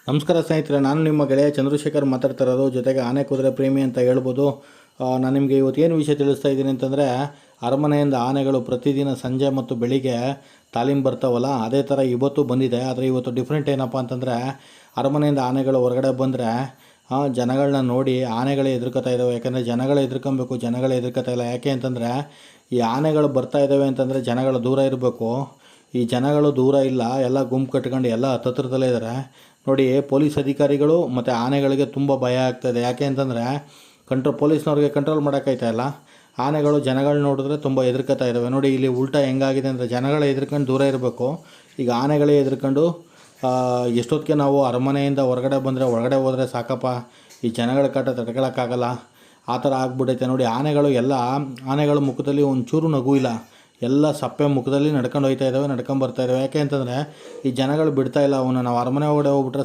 ನಮಸ್ಕಾರ ಸ್ನೇಹಿತರೆ, ನಾನು ನಿಮ್ಮ ಗೆಳೆಯ ಚಂದ್ರಶೇಖರ್ ಮಾತಾಡ್ತಾ ಇರೋದು. ಜೊತೆಗೆ ಆನೆ ಕುದುರೆ ಪ್ರೇಮಿ ಅಂತ ಹೇಳ್ಬೋದು. ನಾನು ನಿಮಗೆ ಇವತ್ತೇನು ವಿಷಯ ತಿಳಿಸ್ತಾ ಇದ್ದೀನಿ ಅಂತಂದರೆ, ಅರಮನೆಯಿಂದ ಆನೆಗಳು ಪ್ರತಿದಿನ ಸಂಜೆ ಮತ್ತು ಬೆಳಿಗ್ಗೆ ತಾಲೀಮ್ ಬರ್ತಾವಲ್ಲ, ಅದೇ ಥರ ಇವತ್ತು ಬಂದಿದೆ. ಆದರೆ ಇವತ್ತು ಡಿಫ್ರೆಂಟ್ ಏನಪ್ಪ ಅಂತಂದರೆ, ಅರಮನೆಯಿಂದ ಆನೆಗಳು ಹೊರಗಡೆ ಬಂದರೆ ಜನಗಳನ್ನ ನೋಡಿ ಆನೆಗಳೇ ಹೆದರ್ಕೋತಾ ಇದ್ದಾವೆ. ಯಾಕೆಂದರೆ ಜನಗಳೇ ಹೆದರ್ಕೊಬೇಕು, ಜನಗಳೇ ಹೆದರ್ಕೋತಾ ಇಲ್ಲ. ಯಾಕೆ ಅಂತಂದರೆ, ಈ ಆನೆಗಳು ಬರ್ತಾ ಇದ್ದಾವೆ ಅಂತಂದರೆ ಜನಗಳು ದೂರ ಇರಬೇಕು. ಈ ಜನಗಳು ದೂರ ಇಲ್ಲ, ಎಲ್ಲ ಗುಂಪು ಕಟ್ಕೊಂಡು ಎಲ್ಲ ಹತ್ತತ್ರದಲ್ಲೇ ಇದ್ದಾರೆ. ನೋಡಿ, ಪೊಲೀಸ್ ಅಧಿಕಾರಿಗಳು ಮತ್ತು ಆನೆಗಳಿಗೆ ತುಂಬ ಭಯ ಆಗ್ತಾಯಿದೆ. ಯಾಕೆ ಅಂತಂದರೆ, ಪೊಲೀಸ್ನವ್ರಿಗೆ ಕಂಟ್ರೋಲ್ ಮಾಡೋಕ್ಕಾಯ್ತಾ ಇಲ್ಲ. ಆನೆಗಳು ಜನಗಳು ನೋಡಿದ್ರೆ ತುಂಬ ಹೆದರ್ಕೋತಾ ಇದ್ದಾವೆ. ನೋಡಿ, ಇಲ್ಲಿ ಉಲ್ಟಾ ಹೆಂಗಾಗಿದೆ ಅಂದರೆ, ಜನಗಳೇ ಹೆದರ್ಕೊಂಡು ದೂರ ಇರಬೇಕು, ಈಗ ಆನೆಗಳೇ ಹೆದರ್ಕೊಂಡು ಎಷ್ಟೊತ್ತಿಗೆ ನಾವು ಅರಮನೆಯಿಂದ ಹೊರಗಡೆ ಬಂದರೆ, ಒಳಗಡೆ ಹೋದರೆ ಸಾಕಪ್ಪ, ಈ ಜನಗಳ ಕಾಟ ತಡ್ಕೊಳಕ್ಕಾಗಲ್ಲ, ಆ ಥರ ಆಗ್ಬಿಟ್ಟೈತೆ. ನೋಡಿ, ಆನೆಗಳ ಮುಖದಲ್ಲಿ ಒಂಚೂರು ನಗು ಇಲ್ಲ, ಎಲ್ಲ ಸಪ್ಪೆ ಮುಖದಲ್ಲಿ ನಡ್ಕೊಂಡು ಹೋಗ್ತಾ ಇದ್ದಾವೆ, ನಡ್ಕೊಂಡು ಬರ್ತಾ ಇದ್ದಾವೆ. ಯಾಕೆ ಅಂತಂದರೆ, ಈ ಜನಗಳು ಬಿಡ್ತಾ ಇಲ್ಲ ಅವನ್ನ. ನಾವು ಅರಮನೆ ಒಳಗಡೆ ಹೋಗ್ಬಿಟ್ರೆ